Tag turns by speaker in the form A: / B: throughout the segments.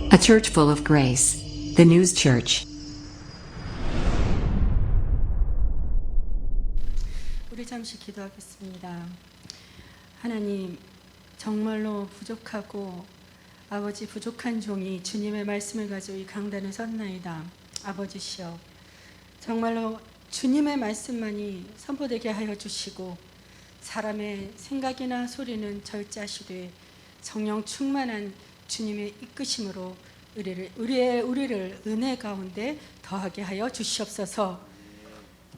A: A church full of grace. The News Church.
B: 우리 잠시 기도하겠습니다. 하나님, 정말로 부족하고 아버지 부족한 종이 주님의 말씀을 가지고 이 강단에 섰나이다. 아버지시여, 정말로 주님의 말씀만이 선포되게 하여 주시고 사람의 생각이나 소리는 절제하시되 성령 충만한 주님의 이끄심으로 우리를 은혜 가운데 더하게 하여 주시옵소서.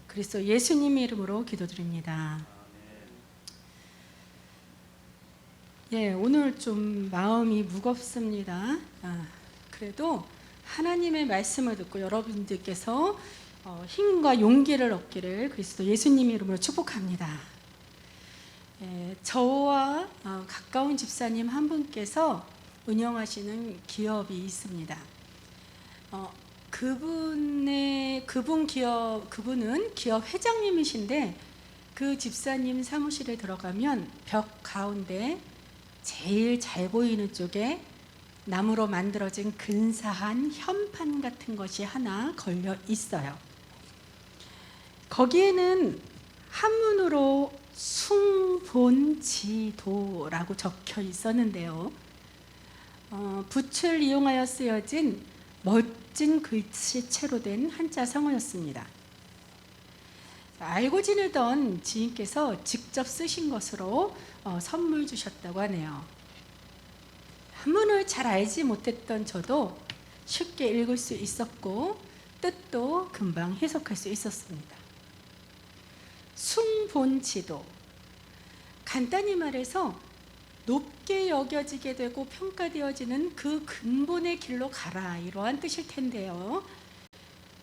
B: 그리스도 예수님의 이름으로 기도드립니다. 오늘 좀 마음이 무겁습니다. 그래도 하나님의 말씀을 듣고 여러분들께서 힘과 용기를 얻기를 그리스도 예수님의 이름으로 축복합니다. 저와 가까운 집사님 한 분께서 운영하시는 기업이 있습니다. 그분은 기업 회장님이신데 그 집사님 사무실에 들어가면 벽 가운데 제일 잘 보이는 쪽에 나무로 만들어진 근사한 현판 같은 것이 하나 걸려 있어요. 거기에는 한문으로 숭본지도라고 적혀 있었는데요. 붓을 이용하여 쓰여진 멋진 글씨체로 된 한자 성어였습니다. 알고 지내던 지인께서 직접 쓰신 것으로 선물 주셨다고 하네요. 한문을 잘 알지 못했던 저도 쉽게 읽을 수 있었고 뜻도 금방 해석할 수 있었습니다. 숭본지도, 간단히 말해서 높게 여겨지게 되고 평가되어지는 그 근본의 길로 가라, 이러한 뜻일 텐데요.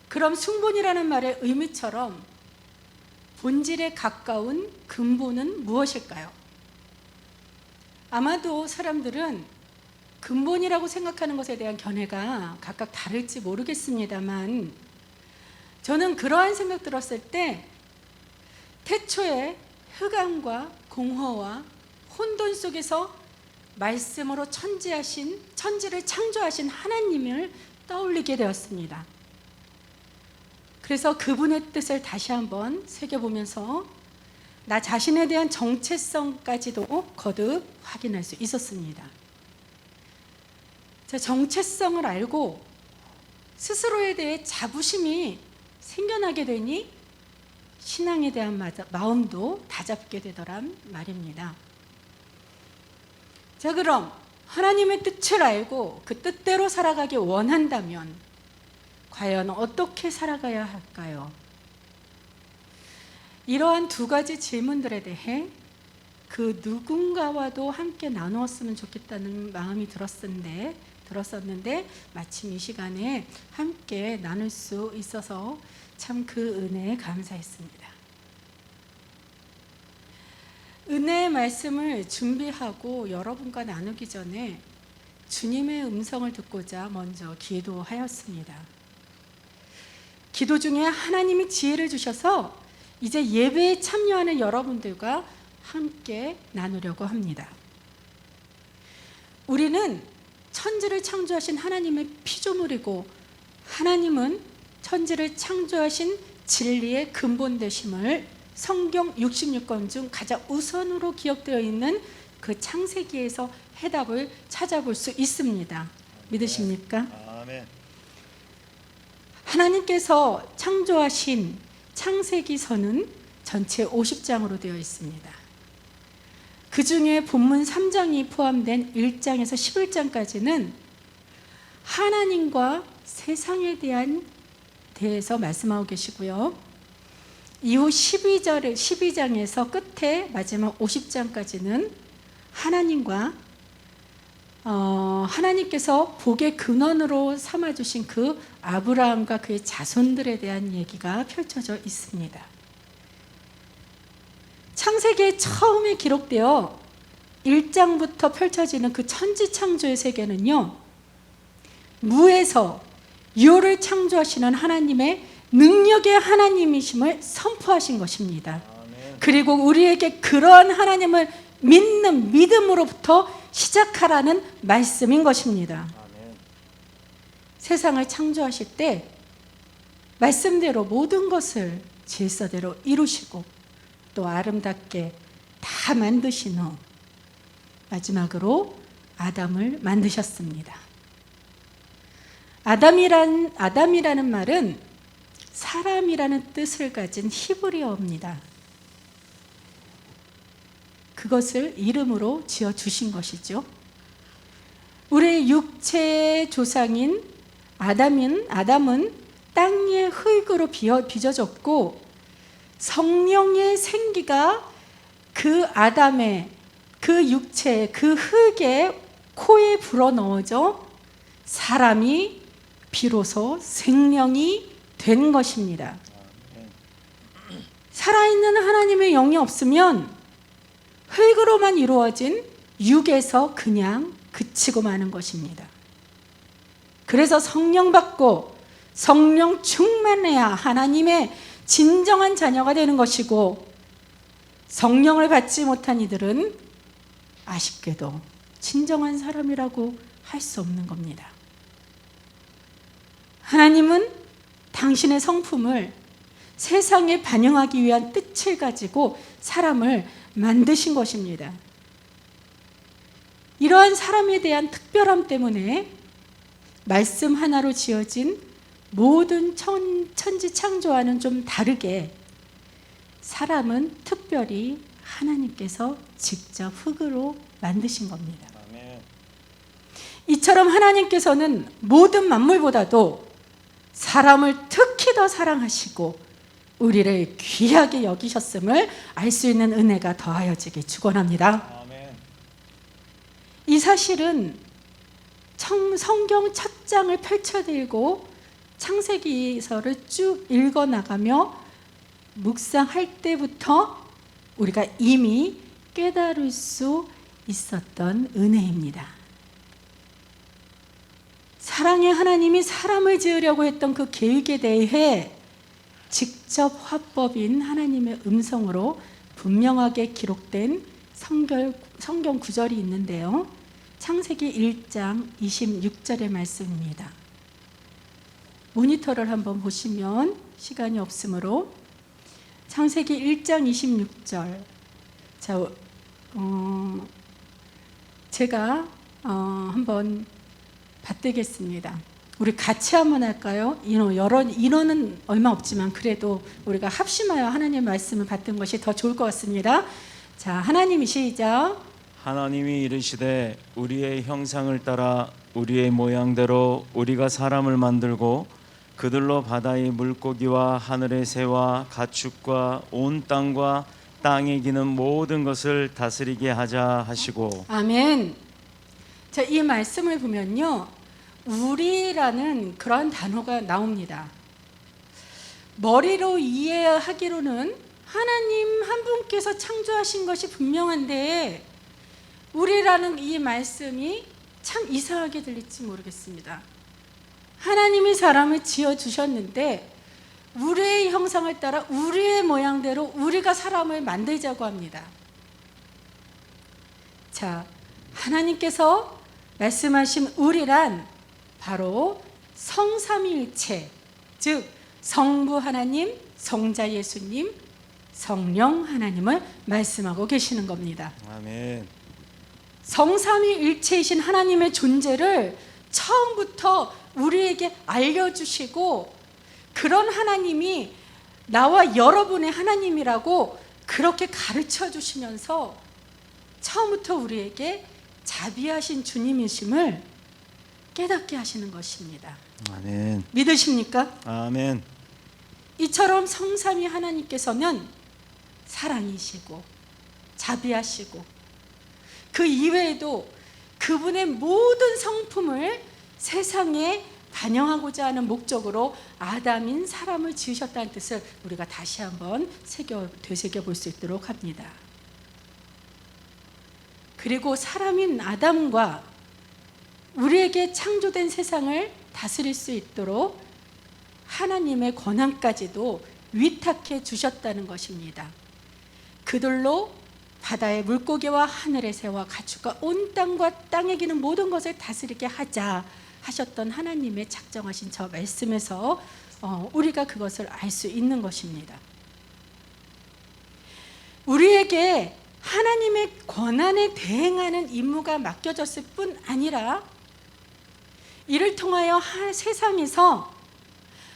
B: 그럼 숭본이라는 말의 의미처럼 본질에 가까운 근본은 무엇일까요? 아마도 사람들은 근본이라고 생각하는 것에 대한 견해가 각각 다를지 모르겠습니다만 저는 그러한 생각 들었을 때 태초에 흑암과 공허와 혼돈 속에서 말씀으로 천지를 창조하신 하나님을 떠올리게 되었습니다. 그래서 그분의 뜻을 다시 한번 새겨보면서 나 자신에 대한 정체성까지도 거듭 확인할 수 있었습니다. 자, 정체성을 알고 스스로에 대해 자부심이 생겨나게 되니 신앙에 대한 마음도 다잡게 되더란 말입니다. 자, 그럼 하나님의 뜻을 알고 그 뜻대로 살아가기 원한다면 과연 어떻게 살아가야 할까요? 이러한 두 가지 질문들에 대해 그 누군가와도 함께 나누었으면 좋겠다는 마음이 들었었는데 마침 이 시간에 함께 나눌 수 있어서 참 그 은혜에 감사했습니다. 은혜의 말씀을 준비하고 여러분과 나누기 전에 주님의 음성을 듣고자 먼저 기도하였습니다. 기도 중에 하나님이 지혜를 주셔서 이제 예배에 참여하는 여러분들과 함께 나누려고 합니다. 우리는 천지를 창조하신 하나님의 피조물이고 하나님은 천지를 창조하신 진리의 근본 되심을 성경 66권 중 가장 우선으로 기억되어 있는 그 창세기에서 해답을 찾아볼 수 있습니다. 믿으십니까?
C: 아멘.
B: 하나님께서 창조하신 창세기서는 전체 50장으로 되어 있습니다. 그 중에 본문 3장이 포함된 1장에서 11장까지는 하나님과 세상에 대해서 말씀하고 계시고요. 이후 12장에서 끝에 마지막 50장까지는 하나님께서 복의 근원으로 삼아주신 그 아브라함과 그의 자손들에 대한 얘기가 펼쳐져 있습니다. 창세기에 처음에 기록되어 1장부터 펼쳐지는 그 천지창조의 세계는요, 무에서 유를 창조하시는 하나님의 능력의 하나님이심을 선포하신 것입니다. 그리고 우리에게 그러한 하나님을 믿는 믿음으로부터 시작하라는 말씀인 것입니다. 세상을 창조하실 때 말씀대로 모든 것을 질서대로 이루시고 또 아름답게 다 만드신 후 마지막으로 아담을 만드셨습니다. 아담이라는 말은 사람이라는 뜻을 가진 히브리어입니다. 그것을 이름으로 지어주신 것이죠. 우리의 육체의 조상인 아담은 땅 위의 흙으로 빚어졌고 성령의 생기가 그 아담의 그 육체의 그 흙에 코에 불어넣어져 사람이 비로소 생명이 된 것입니다. 살아있는 하나님의 영이 없으면 흙으로만 이루어진 육에서 그냥 그치고 마는 것입니다. 그래서 성령 받고 성령 충만해야 하나님의 진정한 자녀가 되는 것이고 성령을 받지 못한 이들은 아쉽게도 진정한 사람이라고 할 수 없는 겁니다. 하나님은 당신의 성품을 세상에 반영하기 위한 뜻을 가지고 사람을 만드신 것입니다. 이러한 사람에 대한 특별함 때문에 말씀 하나로 지어진 모든 천지 창조와는 좀 다르게 사람은 특별히 하나님께서 직접 흙으로 만드신 겁니다.
C: 아멘.
B: 이처럼 하나님께서는 모든 만물보다도 사람을 특히 더 사랑하시고 우리를 귀하게 여기셨음을 알 수 있는 은혜가 더하여지기 축원합니다.
C: 아멘.
B: 이 사실은 성경 첫 장을 펼쳐들고 창세기서를 쭉 읽어나가며 묵상할 때부터 우리가 이미 깨달을 수 있었던 은혜입니다. 사랑의 하나님이 사람을 지으려고 했던 그 계획에 대해 직접 화법인 하나님의 음성으로 분명하게 기록된 성경 구절이 있는데요. 창세기 1장 26절의 말씀입니다. 모니터를 한번 보시면 시간이 없으므로 창세기 1장 26절 제가 한번 받들겠습니다. 우리 같이 한번 할까요? 인원은 얼마 없지만 그래도 우리가 합심하여 하나님의 말씀을 받는 것이 더 좋을 것 같습니다. 자, 하나님이 시작.
C: 하나님이 이르시되 우리의 형상을 따라 우리의 모양대로 우리가 사람을 만들고 그들로 바다의 물고기와 하늘의 새와 가축과 온 땅과 땅에 기는 모든 것을 다스리게 하자 하시고.
B: 아멘. 자, 이 말씀을 보면요, 우리라는 그런 단어가 나옵니다. 머리로 이해하기로는 하나님 한 분께서 창조하신 것이 분명한데 우리라는 이 말씀이 참 이상하게 들릴지 모르겠습니다. 하나님이 사람을 지어주셨는데 우리의 형상을 따라 우리의 모양대로 우리가 사람을 만들자고 합니다. 자, 하나님께서 말씀하신 우리란 바로 성삼위일체, 즉 성부 하나님, 성자 예수님, 성령 하나님을 말씀하고 계시는 겁니다.
C: 아멘.
B: 성삼위일체이신 하나님의 존재를 처음부터 우리에게 알려주시고 그런 하나님이 나와 여러분의 하나님이라고 그렇게 가르쳐 주시면서 처음부터 우리에게 자비하신 주님이심을 깨닫게 하시는 것입니다.
C: 아멘.
B: 믿으십니까?
C: 아멘.
B: 이처럼 성삼위 하나님께서는 사랑이시고 자비하시고 그 이외에도 그분의 모든 성품을 세상에 반영하고자 하는 목적으로 아담인 사람을 지으셨다는 뜻을 우리가 다시 한번 되새겨 볼 수 있도록 합니다. 그리고 사람인 아담과 우리에게 창조된 세상을 다스릴 수 있도록 하나님의 권한까지도 위탁해 주셨다는 것입니다. 그들로 바다의 물고기와 하늘의 새와 가축과 온 땅과 땅에 기는 모든 것을 다스리게 하자 하셨던 하나님의 작정하신 저 말씀에서 우리가 그것을 알 수 있는 것입니다. 우리에게 하나님의 권한에 대행하는 임무가 맡겨졌을 뿐 아니라 이를 통하여 세상에서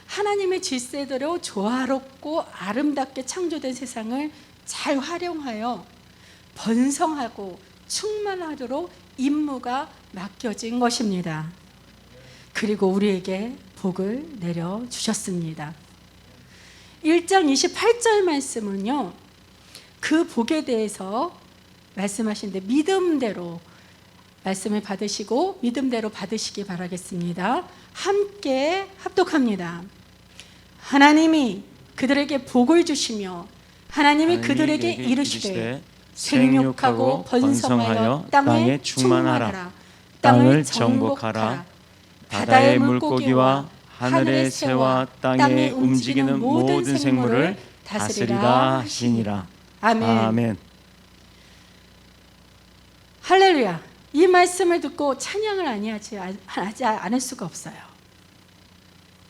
B: 하나님의 질서대로 조화롭고 아름답게 창조된 세상을 잘 활용하여 번성하고 충만하도록 임무가 맡겨진 것입니다. 그리고 우리에게 복을 내려주셨습니다. 1장 28절 말씀은요, 그 복에 대해서 말씀하시는데 믿음대로 말씀을 받으시고 믿음대로 받으시기 바라겠습니다. 함께 합독합니다. 하나님이 그들에게 복을 주시며 하나님이 그들에게 이르시되 생육하고 번성하여 땅에 충만하라. 땅을 정복하라. 바다의 물고기와 하늘의 새와 땅에 움직이는 모든 생물을 다스리라 하시니라. 아멘.
C: 아멘.
B: 할렐루야. 이 말씀을 듣고 찬양을 하지 않을 수가 없어요.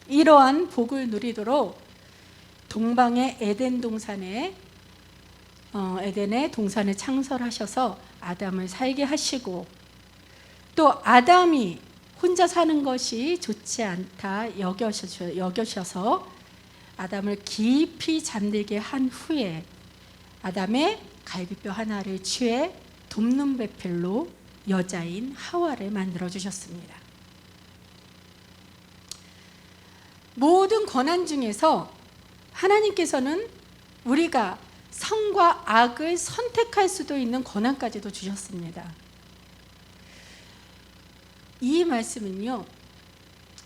B: 이러한 복을 누리도록 동방의 에덴 동산에 에덴의 동산을 창설하셔서 아담을 살게 하시고, 또 아담이 혼자 사는 것이 좋지 않다 여겨셔서 아담을 깊이 잠들게 한 후에 아담의 갈비뼈 하나를 취해 돕는 배필로 여자인 하와를 만들어 주셨습니다. 모든 권한 중에서 하나님께서는 우리가 선과 악을 선택할 수도 있는 권한까지도 주셨습니다. 이 말씀은요,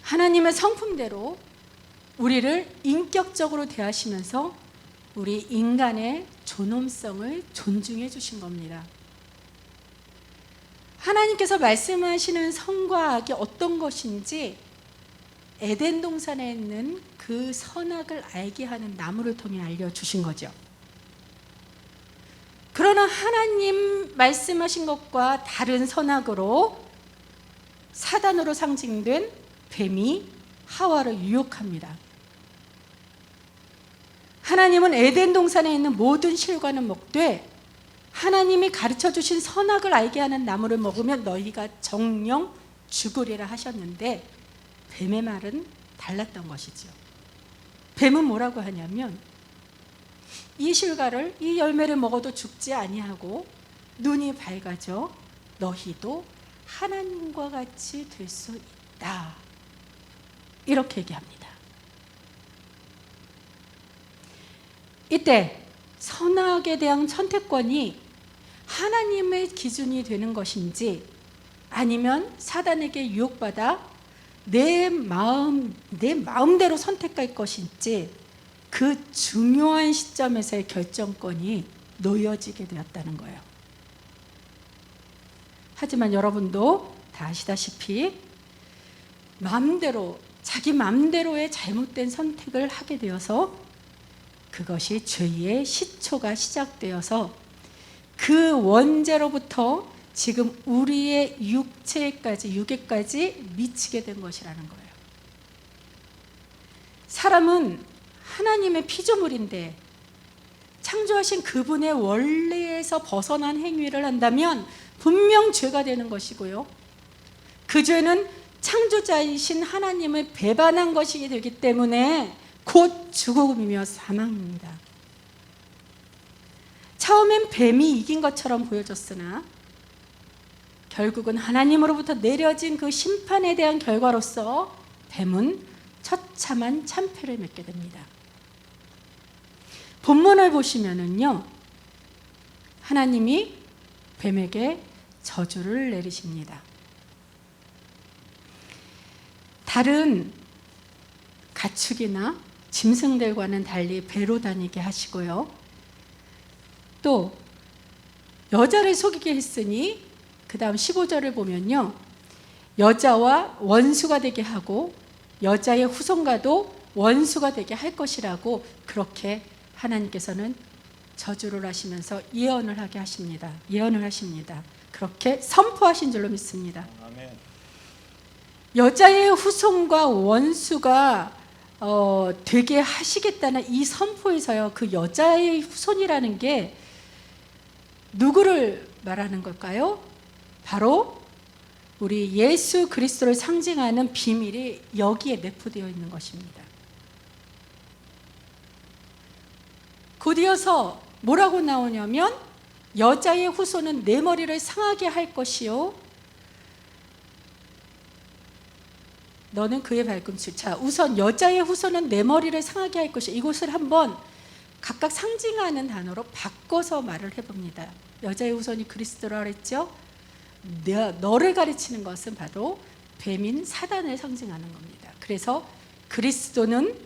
B: 하나님의 성품대로 우리를 인격적으로 대하시면서 우리 인간의 존엄성을 존중해 주신 겁니다. 하나님께서 말씀하시는 선과 악이 어떤 것인지 에덴 동산에 있는 그 선악을 알게 하는 나무를 통해 알려주신 거죠. 그러나 하나님 말씀하신 것과 다른 선악으로 사단으로 상징된 뱀이 하와를 유혹합니다. 하나님은 에덴 동산에 있는 모든 실과는 먹되 하나님이 가르쳐 주신 선악을 알게 하는 나무를 먹으면 너희가 정령 죽으리라 하셨는데 뱀의 말은 달랐던 것이죠. 뱀은 뭐라고 하냐면 이 실과를, 이 열매를 먹어도 죽지 아니하고 눈이 밝아져 너희도 하나님과 같이 될 수 있다, 이렇게 얘기합니다. 이때 선악에 대한 선택권이 하나님의 기준이 되는 것인지 아니면 사단에게 유혹받아 내 마음대로 선택할 것인지 그 중요한 시점에서의 결정권이 놓여지게 되었다는 거예요. 하지만 여러분도 다 아시다시피 자기 마음대로의 잘못된 선택을 하게 되어서 그것이 죄의 시초가 시작되어서 그 원죄로부터 지금 우리의 육에까지 미치게 된 것이라는 거예요. 사람은 하나님의 피조물인데 창조하신 그분의 원리에서 벗어난 행위를 한다면 분명 죄가 되는 것이고요, 그 죄는 창조자이신 하나님을 배반한 것이 되기 때문에 곧 죽음이며 사망입니다. 처음엔 뱀이 이긴 것처럼 보여졌으나 결국은 하나님으로부터 내려진 그 심판에 대한 결과로서 뱀은 처참한 참패를 맺게 됩니다. 본문을 보시면은요, 하나님이 뱀에게 저주를 내리십니다. 다른 가축이나 짐승들과는 달리 배로 다니게 하시고요, 또 여자를 속이게 했으니 그 다음 15절을 보면요, 여자와 원수가 되게 하고 여자의 후손과도 원수가 되게 할 것이라고 그렇게 하나님께서는 저주를 하시면서 예언을 하게 하십니다. 예언을 하십니다. 그렇게 선포하신 줄로 믿습니다.
C: 아멘.
B: 여자의 후손과 원수가 되게 하시겠다는 이 선포에서요, 그 여자의 후손이라는 게 누구를 말하는 걸까요? 바로 우리 예수 그리스도를 상징하는 비밀이 여기에 내포되어 있는 것입니다. 곧이어서 뭐라고 나오냐면, 여자의 후손은 내 머리를 상하게 할 것이요, 너는 그의 발꿈치. 자, 우선 여자의 후손은 내 머리를 상하게 할 것이, 이것을 한번 각각 상징하는 단어로 바꿔서 말을 해봅니다. 여자의 후손이 그리스도라 그랬죠. 너를 가르치는 것은 바로 뱀인 사단을 상징하는 겁니다. 그래서 그리스도는,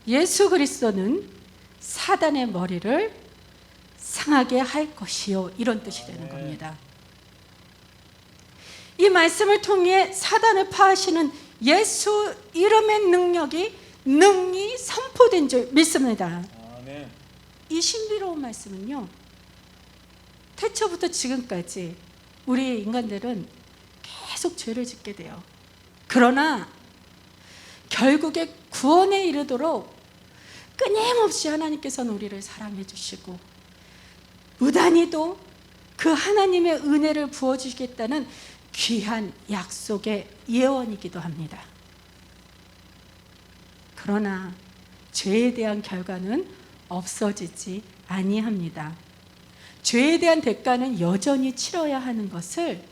B: 예수 그리스도는 사단의 머리를 상하게 할 것이요, 이런 뜻이 되는 겁니다. 이 말씀을 통해 사단을 파하시는 예수 이름의 능력이 능히 선포된 줄 믿습니다.
C: 아멘.
B: 이 신비로운 말씀은요, 태초부터 지금까지 우리 인간들은 계속 죄를 짓게 돼요. 그러나 결국에 구원에 이르도록 끊임없이 하나님께서는 우리를 사랑해 주시고 무단히도 그 하나님의 은혜를 부어주시겠다는 귀한 약속의 예언이기도 합니다. 그러나 죄에 대한 결과는 없어지지 아니합니다. 죄에 대한 대가는 여전히 치러야 하는 것을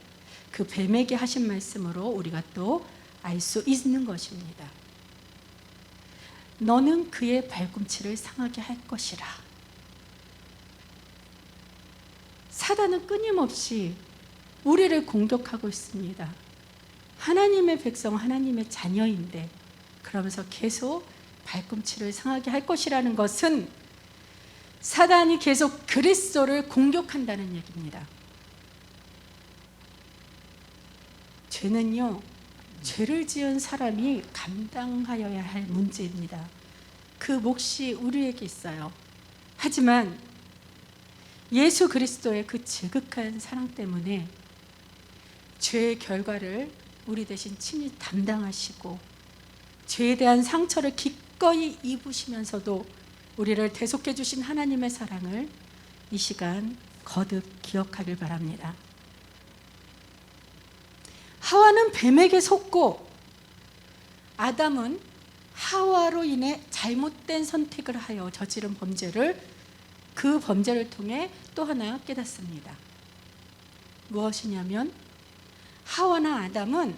B: 그 뱀에게 하신 말씀으로 우리가 또 알 수 있는 것입니다. 너는 그의 발꿈치를 상하게 할 것이라. 사단은 끊임없이 우리를 공격하고 있습니다. 하나님의 백성, 하나님의 자녀인데, 그러면서 계속 발꿈치를 상하게 할 것이라는 것은 사단이 계속 그리스도를 공격한다는 얘기입니다. 죄는요, 죄를 지은 사람이 감당하여야 할 문제입니다. 그 몫이 우리에게 있어요. 하지만 예수 그리스도의 그 지극한 사랑 때문에 죄의 결과를 우리 대신 친히 담당하시고 죄에 대한 상처를 기꺼이 입으시면서도 우리를 대속해 주신 하나님의 사랑을 이 시간 거듭 기억하길 바랍니다. 하와는 뱀에게 속고 아담은 하와로 인해 잘못된 선택을 하여 저지른 범죄를, 그 범죄를 통해 또 하나 깨닫습니다. 무엇이냐면 하와나 아담은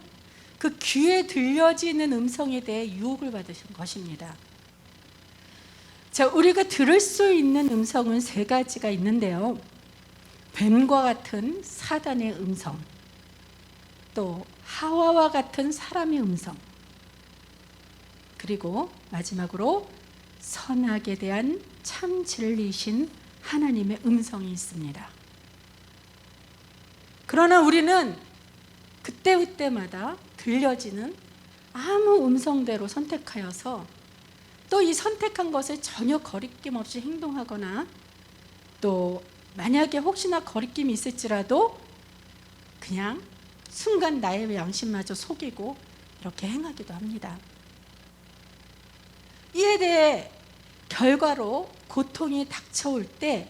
B: 그 귀에 들려지는 음성에 대해 유혹을 받으신 것입니다. 자, 우리가 들을 수 있는 음성은 세 가지가 있는데요. 뱀과 같은 사단의 음성, 또 하와와 같은 사람의 음성, 그리고 마지막으로 선악에 대한 참 진리이신 하나님의 음성이 있습니다. 그러나 우리는 그때마다 들려지는 아무 음성대로 선택하여서 또 이 선택한 것을 전혀 거리낌 없이 행동하거나, 또 만약에 혹시나 거리낌이 있을지라도 그냥 순간 나의 양심마저 속이고 이렇게 행하기도 합니다. 이에 대해 결과로 고통이 닥쳐올 때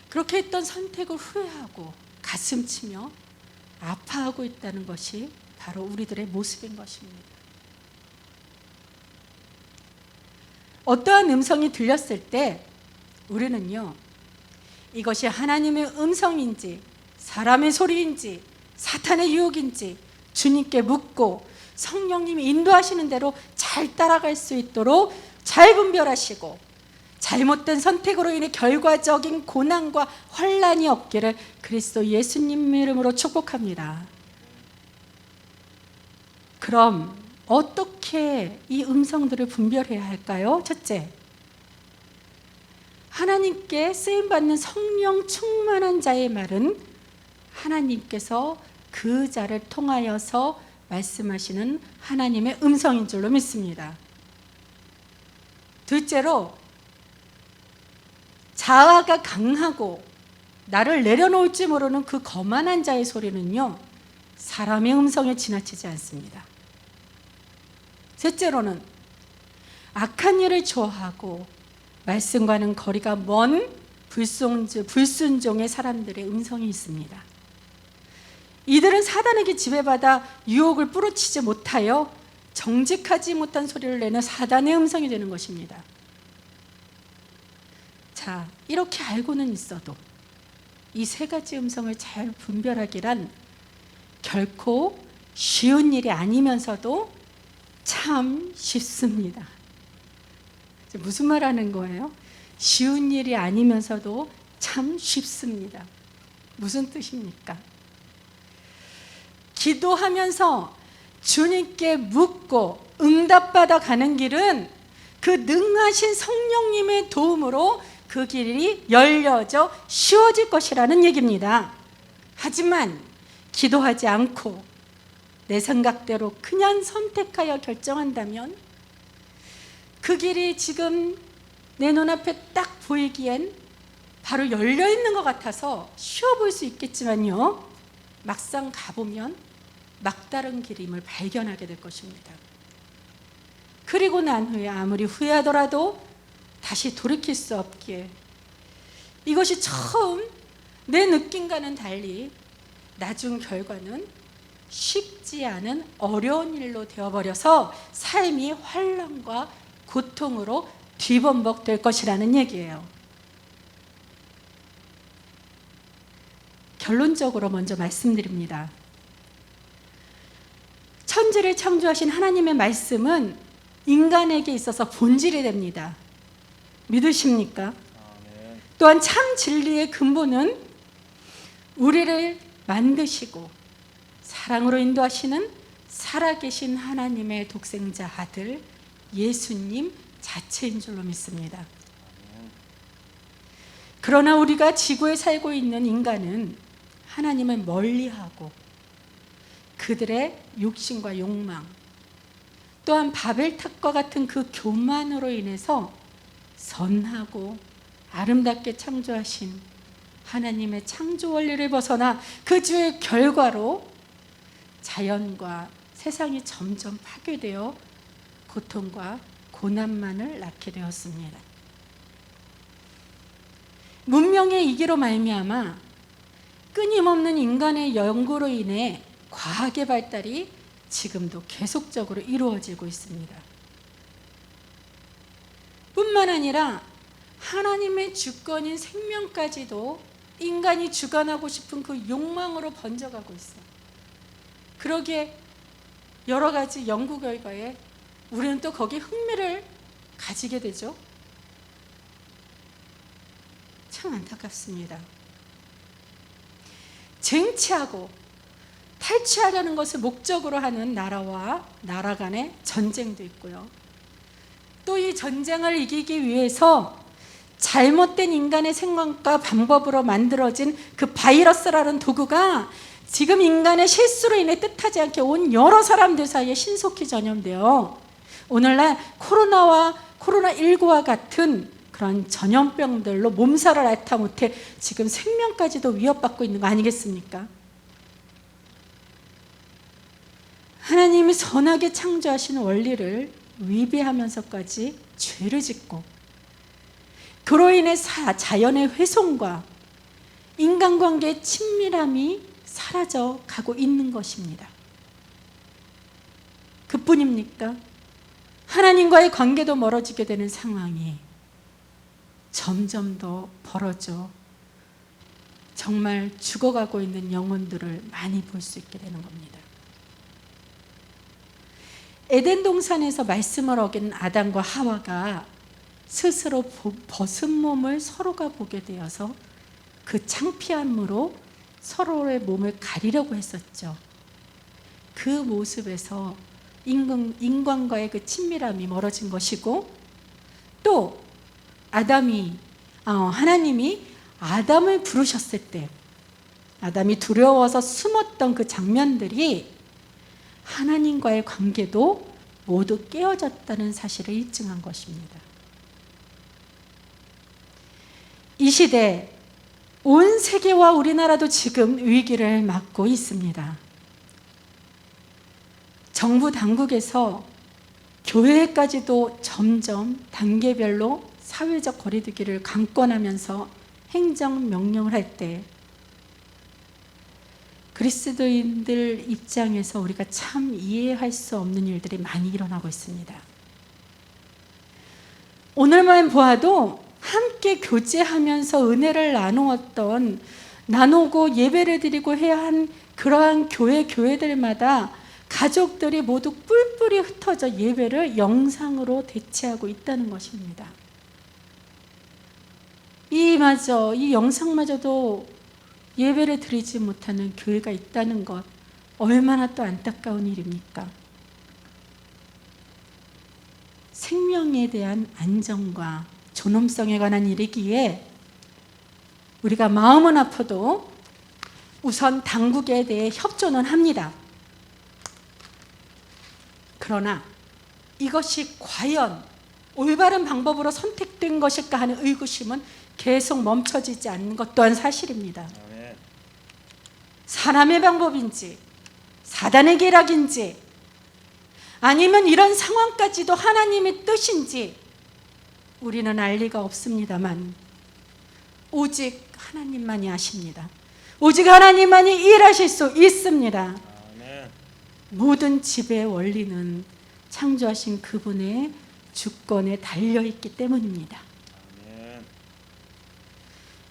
B: 그렇게 했던 선택을 후회하고 가슴치며 아파하고 있다는 것이 바로 우리들의 모습인 것입니다. 어떠한 음성이 들렸을 때 우리는요, 이것이 하나님의 음성인지 사람의 소리인지 사탄의 유혹인지 주님께 묻고 성령님이 인도하시는 대로 잘 따라갈 수 있도록 잘 분별하시고, 잘못된 선택으로 인해 결과적인 고난과 환난이 없기를 그리스도 예수님 이름으로 축복합니다. 그럼 어떻게 이 음성들을 분별해야 할까요? 첫째, 하나님께 쓰임받는 성령 충만한 자의 말은 하나님께서 그 자를 통하여서 말씀하시는 하나님의 음성인 줄로 믿습니다. 둘째로, 자아가 강하고 나를 내려놓을지 모르는 그 거만한 자의 소리는요, 사람의 음성에 지나치지 않습니다. 셋째로는 악한 일을 좋아하고 말씀과는 거리가 먼 불순종의 사람들의 음성이 있습니다. 이들은 사단에게 지배받아 유혹을 뿌리치지 못하여 정직하지 못한 소리를 내는 사단의 음성이 되는 것입니다. 자, 이렇게 알고는 있어도 이 세 가지 음성을 잘 분별하기란 결코 쉬운 일이 아니면서도 참 쉽습니다. 무슨 말 하는 거예요? 쉬운 일이 아니면서도 참 쉽습니다. 무슨 뜻입니까? 기도하면서 주님께 묻고 응답받아 가는 길은 그 능하신 성령님의 도움으로 그 길이 열려져 쉬워질 것이라는 얘기입니다. 하지만 기도하지 않고 내 생각대로 그냥 선택하여 결정한다면 그 길이 지금 내 눈앞에 딱 보이기엔 바로 열려있는 것 같아서 쉬워 보일 수 있겠지만요, 막상 가보면 막다른 길임을 발견하게 될 것입니다. 그리고 난 후에 아무리 후회하더라도 다시 돌이킬 수 없기에 이것이 처음 내 느낌과는 달리 나중 결과는 쉽지 않은 어려운 일로 되어버려서 삶이 환난과 고통으로 뒤범벅될 것이라는 얘기예요. 결론적으로 먼저 말씀드립니다. 천지를 창조하신 하나님의 말씀은 인간에게 있어서 본질이 됩니다. 믿으십니까? 또한 참 진리의 근본은 우리를 만드시고 사랑으로 인도하시는 살아계신 하나님의 독생자 아들 예수님 자체인 줄로 믿습니다. 그러나 우리가 지구에 살고 있는 인간은 하나님을 멀리하고 그들의 욕심과 욕망, 또한 바벨탑과 같은 그 교만으로 인해서 선하고 아름답게 창조하신 하나님의 창조 원리를 벗어나 그 주의 결과로 자연과 세상이 점점 파괴되어 고통과 고난만을 낳게 되었습니다. 문명의 이기로 말미암아 끊임없는 인간의 연구로 인해 과학의 발달이 지금도 계속적으로 이루어지고 있습니다. 뿐만 아니라 하나님의 주권인 생명까지도 인간이 주관하고 싶은 그 욕망으로 번져가고 있어요. 그러기에 여러 가지 연구 결과에 우리는 또 거기에 흥미를 가지게 되죠. 참 안타깝습니다. 쟁취하고 탈취하려는 것을 목적으로 하는 나라와 나라 간의 전쟁도 있고요. 또 이 전쟁을 이기기 위해서 잘못된 인간의 생각과 방법으로 만들어진 그 바이러스라는 도구가 지금 인간의 실수로 인해 뜻하지 않게 온 여러 사람들 사이에 신속히 전염되어 오늘날 코로나19와 같은 그런 전염병들로 몸살을 앓다 못해 지금 생명까지도 위협받고 있는 거 아니겠습니까? 하나님이 선하게 창조하신 원리를 위배하면서까지 죄를 짓고 그로 인해 자연의 훼손과 인간관계의 친밀함이 사라져 가고 있는 것입니다. 그뿐입니까? 하나님과의 관계도 멀어지게 되는 상황이 점점 더 벌어져 정말 죽어가고 있는 영혼들을 많이 볼 수 있게 되는 겁니다. 에덴 동산에서 말씀을 어긴 아담과 하와가 스스로 벗은 몸을 서로가 보게 되어서 그 창피함으로 서로의 몸을 가리려고 했었죠. 그 모습에서 인간과의 그 친밀함이 멀어진 것이고, 또 하나님이 아담을 부르셨을 때 아담이 두려워서 숨었던 그 장면들이 하나님과의 관계도 모두 깨어졌다는 사실을 입증한 것입니다. 이 시대 온 세계와 우리나라도 지금 위기를 맞고 있습니다. 정부 당국에서 교회까지도 점점 단계별로 사회적 거리두기를 강권하면서 행정명령을 할 때 그리스도인들 입장에서 우리가 참 이해할 수 없는 일들이 많이 일어나고 있습니다. 오늘만 보아도 함께 교제하면서 은혜를 나누고 예배를 드리고 해야 한 그러한 교회들마다 가족들이 모두 뿔뿔이 흩어져 예배를 영상으로 대체하고 있다는 것입니다. 이 영상마저도 예배를 드리지 못하는 교회가 있다는 것, 얼마나 또 안타까운 일입니까? 생명에 대한 안정과 존엄성에 관한 일이기에 우리가 마음은 아파도 우선 당국에 대해 협조는 합니다. 그러나 이것이 과연 올바른 방법으로 선택된 것일까 하는 의구심은 계속 멈춰지지 않는 것 또한 사실입니다. 사람의 방법인지 사단의 계략인지 아니면 이런 상황까지도 하나님의 뜻인지 우리는 알 리가 없습니다만 오직 하나님만이 아십니다. 오직 하나님만이 일하실 수 있습니다. 모든 지배의 원리는 창조하신 그분의 주권에 달려있기 때문입니다.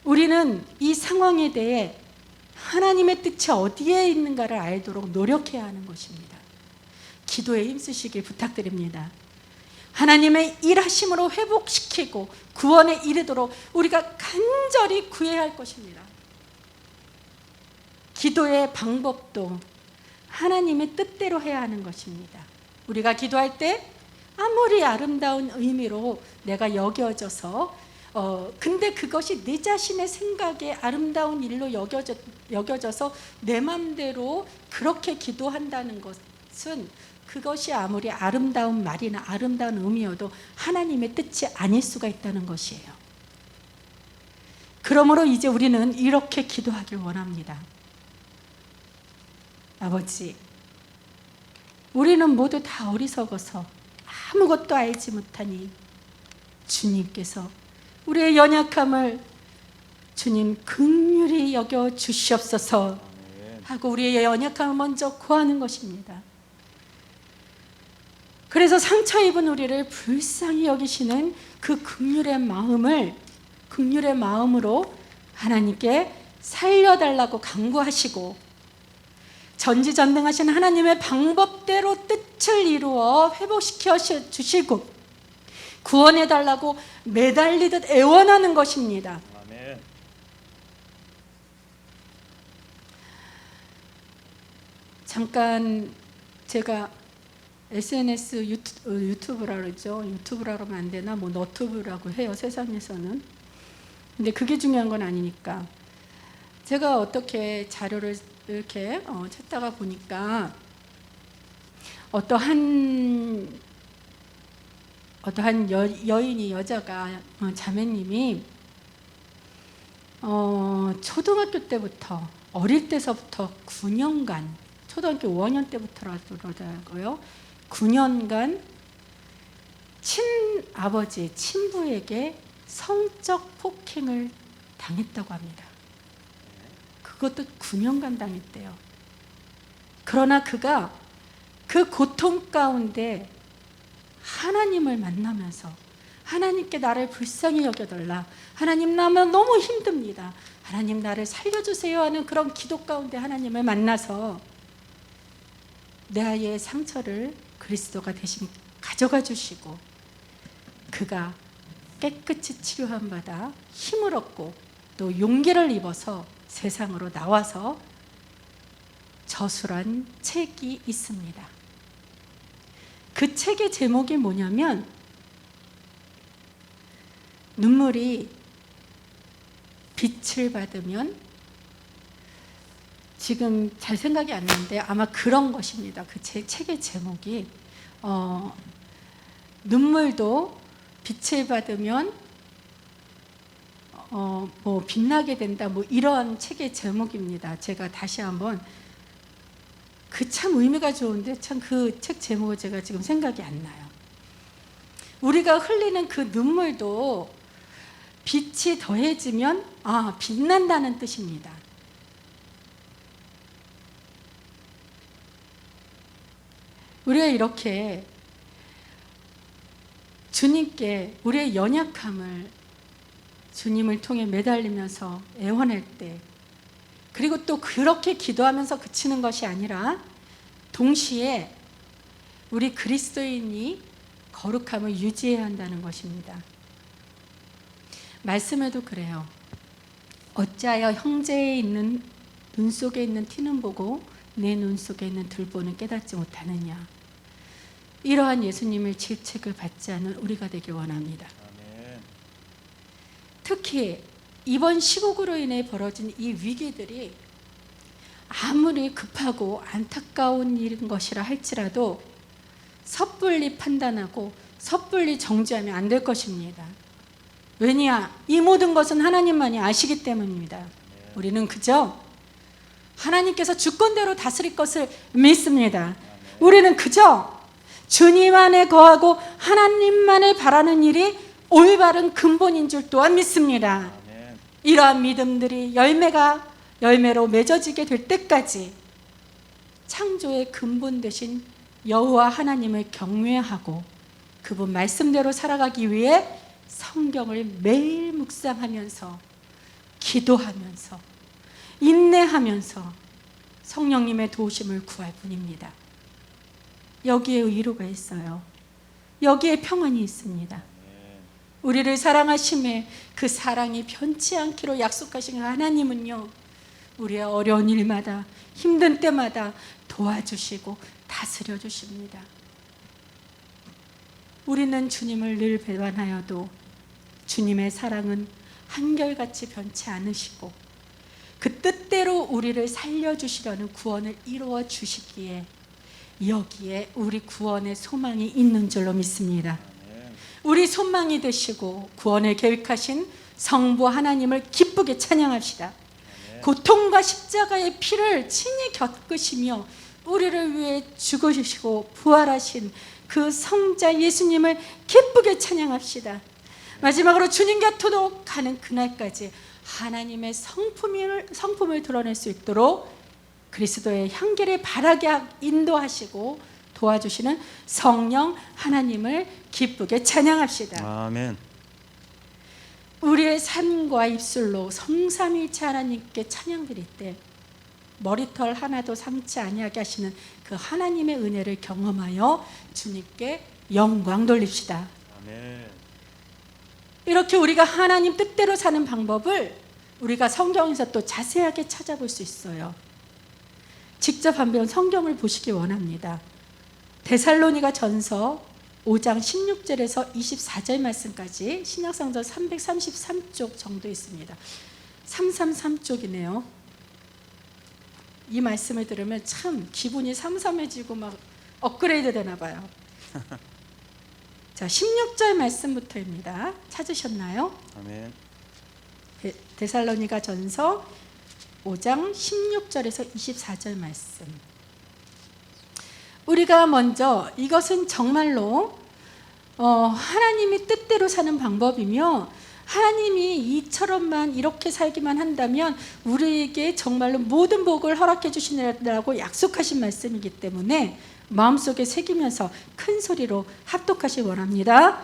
B: 우리는 이 상황에 대해 하나님의 뜻이 어디에 있는가를 알도록 노력해야 하는 것입니다. 기도에 힘쓰시길 부탁드립니다. 하나님의 일하심으로 회복시키고 구원에 이르도록 우리가 간절히 구해야 할 것입니다. 기도의 방법도 하나님의 뜻대로 해야 하는 것입니다. 우리가 기도할 때 아무리 아름다운 의미로 내가 여겨져서 근데 그것이 내 자신의 생각에 아름다운 일로 여겨져서 내 맘대로 그렇게 기도한다는 것은 그것이 아무리 아름다운 말이나 아름다운 의미여도 하나님의 뜻이 아닐 수가 있다는 것이에요. 그러므로 이제 우리는 이렇게 기도하길 원합니다. 아버지, 우리는 모두 다 어리석어서 아무것도 알지 못하니 주님께서 우리의 연약함을 주님 긍휼히 여겨 주시옵소서 하고 우리의 연약함을 먼저 구하는 것입니다. 그래서 상처 입은 우리를 불쌍히 여기시는 그 긍휼의 마음으로 하나님께 살려달라고 간구하시고 전지전능하신 하나님의 방법대로 뜻을 이루어 회복시켜 주시고 구원해달라고 매달리듯 애원하는 것입니다.
C: 아멘.
B: 잠깐 제가 SNS 유튜브라 그러죠. 유튜브라 그러면 안 되나? 뭐 너튜브라고 해요, 세상에서는. 근데 그게 중요한 건 아니니까. 제가 어떻게 자료를 이렇게 찾다가 보니까 어떠한 여자가 자매님이 초등학교 때부터 어릴 때서부터 9년간 초등학교 5학년 때부터라더라고요. 9년간 친아버지, 친부에게 성적 폭행을 당했다고 합니다. 그것도 9년간 당했대요. 그러나 그가 그 고통 가운데 하나님을 만나면서 하나님께 나를 불쌍히 여겨달라, 하나님 나면 너무 힘듭니다, 하나님 나를 살려주세요 하는 그런 기도 가운데 하나님을 만나서 내 아이의 상처를 그리스도가 대신 가져가 주시고 그가 깨끗이 치료한 바다 힘을 얻고 또 용기를 입어서 세상으로 나와서 저술한 책이 있습니다. 그 책의 제목이 뭐냐면 눈물이 빛을 받으면, 지금 잘 생각이 안 나는데 아마 그런 것입니다. 그 책의 제목이 눈물도 빛을 받으면 뭐 빛나게 된다 뭐 이런 책의 제목입니다. 제가 다시 한번 그 참 의미가 좋은데 참 그 책 제목을 제가 지금 생각이 안 나요. 우리가 흘리는 그 눈물도 빛이 더해지면 빛난다는 뜻입니다. 우리가 이렇게 주님께 우리의 연약함을 주님을 통해 매달리면서 애원할 때, 그리고 또 그렇게 기도하면서 그치는 것이 아니라 동시에 우리 그리스도인이 거룩함을 유지해야 한다는 것입니다. 말씀에도 그래요. 어찌하여 형제에 있는 눈 속에 있는 티는 보고 내 눈 속에 있는 들보는 깨닫지 못하느냐. 이러한 예수님의 질책을 받지 않은 우리가 되길 원합니다.
C: 아멘.
B: 특히 이번 시국으로 인해 벌어진 이 위기들이 아무리 급하고 안타까운 일인 것이라 할지라도 섣불리 판단하고 섣불리 정죄하면 안 될 것입니다. 왜냐? 이 모든 것은 하나님만이 아시기 때문입니다. 우리는 그저 하나님께서 주권대로 다스릴 것을 믿습니다. 우리는 그저 주님 안에 거하고 하나님만을 바라는 일이 올바른 근본인 줄 또한 믿습니다. 이러한 믿음들이 열매로 맺어지게 될 때까지 창조의 근본 되신 여호와 하나님을 경외하고 그분 말씀대로 살아가기 위해 성경을 매일 묵상하면서 기도하면서 인내하면서 성령님의 도우심을 구할 뿐입니다. 여기에 위로가 있어요. 여기에 평안이 있습니다. 우리를 사랑하심에 그 사랑이 변치 않기로 약속하신 하나님은요, 우리의 어려운 일마다 힘든 때마다 도와주시고 다스려 주십니다. 우리는 주님을 늘 배반하여도 주님의 사랑은 한결같이 변치 않으시고 그 뜻대로 우리를 살려주시려는 구원을 이루어 주시기에 여기에 우리 구원의 소망이 있는 줄로 믿습니다. 우리 소망이 되시고 구원을 계획하신 성부 하나님을 기쁘게 찬양합시다. 고통과 십자가의 피를 친히 겪으시며 우리를 위해 죽으시고 부활하신 그 성자 예수님을 기쁘게 찬양합시다. 마지막으로 주님 곁으로 가는 그날까지 하나님의 성품을 드러낼 수 있도록 그리스도의 향기를 바라게 인도하시고 도와주시는 성령 하나님을 기쁘게 찬양합시다.
C: 아멘.
B: 우리의 삶과 입술로 성삼일체 하나님께 찬양 드릴 때 머리털 하나도 상치 아니하게 하시는 그 하나님의 은혜를 경험하여 주님께 영광 돌립시다.
C: 아멘.
B: 이렇게 우리가 하나님 뜻대로 사는 방법을 우리가 성경에서 또 자세하게 찾아볼 수 있어요. 직접 한번 성경을 보시기 원합니다. 데살로니가 전서 5장 16절에서 24절 말씀까지 신약성경 333쪽 정도 있습니다. 333쪽이네요. 이 말씀을 들으면 참 기분이 삼삼해지고 막 업그레이드 되나 봐요. 자, 16절 말씀부터입니다. 찾으셨나요?
C: 아멘.
B: 데살로니가 전서 5장 16절에서 24절 말씀. 우리가 먼저 이것은 정말로 하나님이 뜻대로 사는 방법이며 하나님이 이처럼만 이렇게 살기만 한다면 우리에게 정말로 모든 복을 허락해 주시느라고 약속하신 말씀이기 때문에 마음속에 새기면서 큰 소리로 합독하시기 원합니다.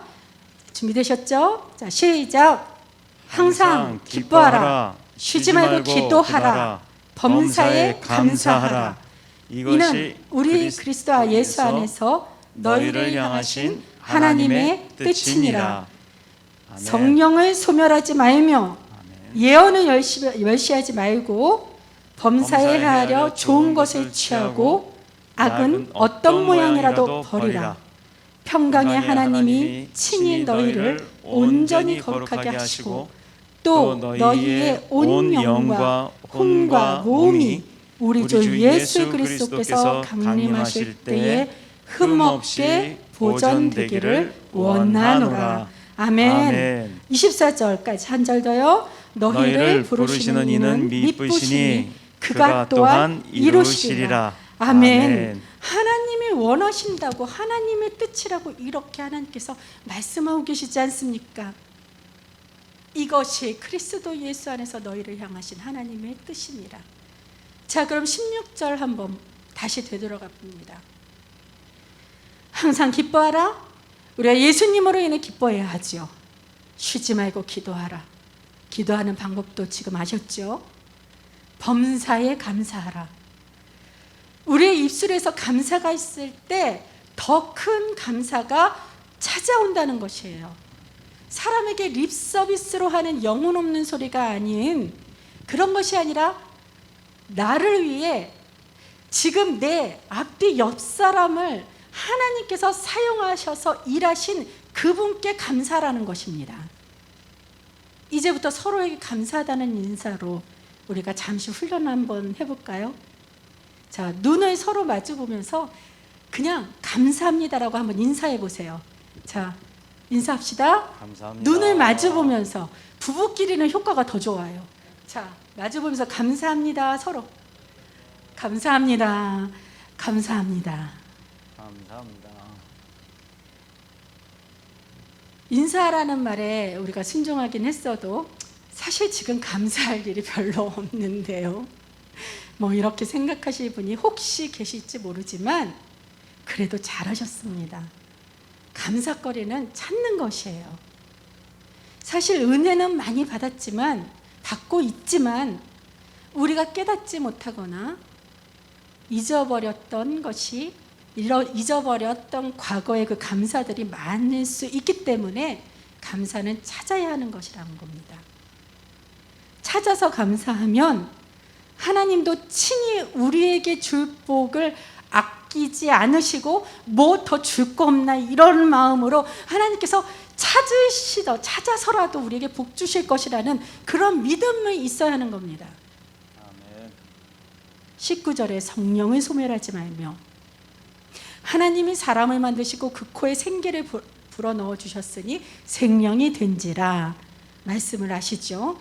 B: 준비되셨죠? 자, 시작. 항상 기뻐하라. 쉬지 말고 기도하라. 범사에 감사하라. 이는 우리 그리스도와 예수 안에서 너희를 향하신 하나님의 뜻이니라. 성령을 소멸하지 말며 예언을 멸시하지 말고 범사에 하려 좋은 것을 취하고 악은 어떤 모양이라도 버리라. 평강의 하나님이 친히 너희를 온전히 거룩하게 하시고 또 너희의 온 영과 혼과 몸이 우리 주 예수 그리스도께서 강림하실 때에 흠없게 보존되기를 원하노라. 아멘. 24절까지 한 절 더요. 너희를 부르시는 이는 미쁘시니 그가 또한 이루시리라. 아멘. 하나님이 원하신다고, 하나님의 뜻이라고 이렇게 하나님께서 말씀하고 계시지 않습니까? 이것이 그리스도 예수 안에서 너희를 향하신 하나님의 뜻이니라. 자, 그럼 16절 한번 다시 되돌아가 봅니다. 항상 기뻐하라. 우리가 예수님으로 인해 기뻐해야 하지요. 쉬지 말고 기도하라. 기도하는 방법도 지금 아셨죠? 범사에 감사하라. 우리의 입술에서 감사가 있을 때 더 큰 감사가 찾아온다는 것이에요. 사람에게 립 서비스로 하는 영혼 없는 소리가 아닌, 그런 것이 아니라 나를 위해 지금 내 앞뒤 옆 사람을 하나님께서 사용하셔서 일하신 그분께 감사라는 것입니다. 이제부터 서로에게 감사하다는 인사로 우리가 잠시 훈련 한번 해볼까요? 자, 눈을 서로 마주 보면서 그냥 감사합니다라고 한번 인사해 보세요. 자, 인사합시다.
C: 감사합니다.
B: 눈을 마주 보면서, 부부끼리는 효과가 더 좋아요. 자, 마주 보면서 감사합니다. 서로 감사합니다. 감사합니다.
C: 감사합니다.
B: 인사라는 말에 우리가 순종하긴 했어도 사실 지금 감사할 일이 별로 없는데요. 뭐 이렇게 생각하실 분이 혹시 계실지 모르지만 그래도 잘하셨습니다. 감사거리는 찾는 것이에요. 사실 은혜는 많이 받고 있지만 우리가 깨닫지 못하거나 잊어버렸던 과거의 그 감사들이 많을 수 있기 때문에 감사는 찾아야 하는 것이라는 겁니다. 찾아서 감사하면 하나님도 친히 우리에게 줄 복을 아끼지 않으시고 뭐 더 줄 거 없나 이런 마음으로 하나님께서 찾아서라도 우리에게 복 주실 것이라는 그런 믿음이 있어야 하는 겁니다.
C: 아멘.
B: 19절에 성령을 소멸하지 말며, 하나님이 사람을 만드시고 그 코에 생기를 불어넣어 주셨으니 생명이 된지라. 말씀을 아시죠?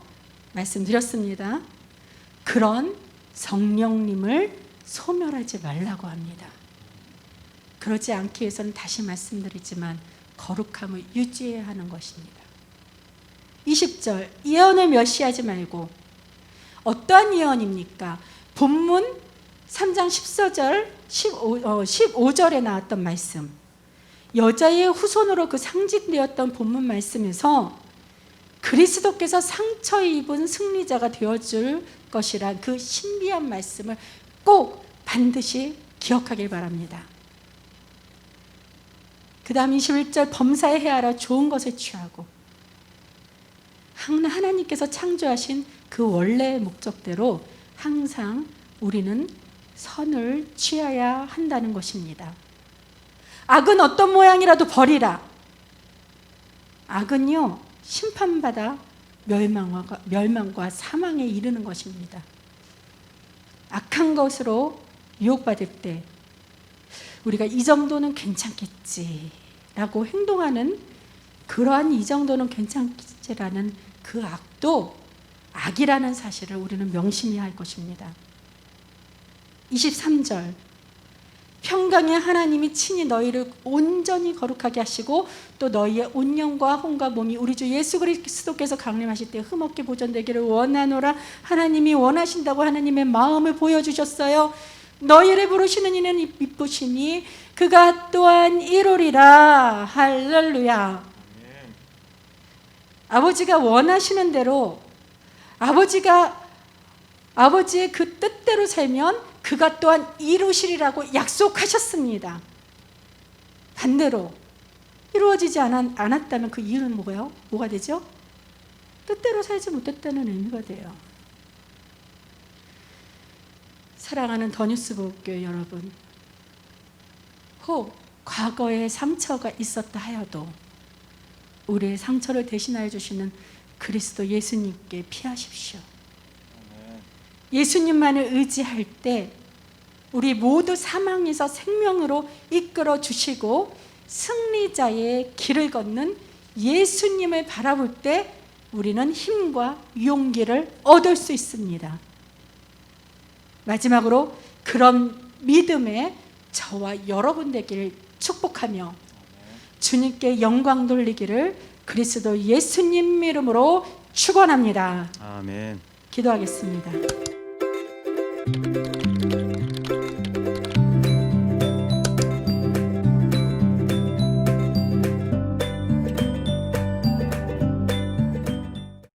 B: 말씀드렸습니다. 그런 성령님을 소멸하지 말라고 합니다. 그러지 않기 위해서는 다시 말씀드리지만 거룩함을 유지해야 하는 것입니다. 20절, 예언을 멸시하지 말고. 어떠한 예언입니까? 본문 3장 15절에 나왔던 말씀, 여자의 후손으로 그 상징되었던 본문 말씀에서 그리스도께서 상처 입은 승리자가 되어줄 것이란 그 신비한 말씀을 꼭 반드시 기억하길 바랍니다. 그 다음 21절, 범사에 헤아려 좋은 것을 취하고. 하나님께서 창조하신 그 원래의 목적대로 항상 우리는 선을 취해야 한다는 것입니다. 악은 어떤 모양이라도 버리라. 악은요, 심판받아 멸망과 사망에 이르는 것입니다. 악한 것으로 유혹받을 때 우리가 이 정도는 괜찮겠지라고 행동하는, 그러한 이 정도는 괜찮겠지라는 그 악도 악이라는 사실을 우리는 명심해야 할 것입니다. 23절, 평강의 하나님이 친히 너희를 온전히 거룩하게 하시고 또 너희의 온 영과 혼과 몸이 우리 주 예수 그리스도께서 강림하실 때 흠없게 보존되기를 원하노라. 하나님이 원하신다고 하나님의 마음을 보여주셨어요. 너희를 부르시는 이는 미쁘시니 그가 또한 이루리라. 할렐루야. 아버지가 원하시는 대로, 아버지의 그 뜻대로 살면 그가 또한 이루시리라고 약속하셨습니다. 반대로 이루어지지 않았다면 그 이유는 뭐예요? 뭐가 되죠? 뜻대로 살지 못했다는 의미가 돼요. 사랑하는 더뉴스 보육교회 여러분, 혹 과거에 상처가 있었다 하여도 우리의 상처를 대신하여 주시는 그리스도 예수님께 피하십시오. 예수님만을 의지할 때 우리 모두 사망에서 생명으로 이끌어 주시고 승리자의 길을 걷는 예수님을 바라볼 때 우리는 힘과 용기를 얻을 수 있습니다. 마지막으로 그런 믿음에 저와 여러분 되기를 축복하며 주님께 영광 돌리기를 그리스도 예수님 이름으로 축원합니다.
C: 아멘.
B: 기도하겠습니다.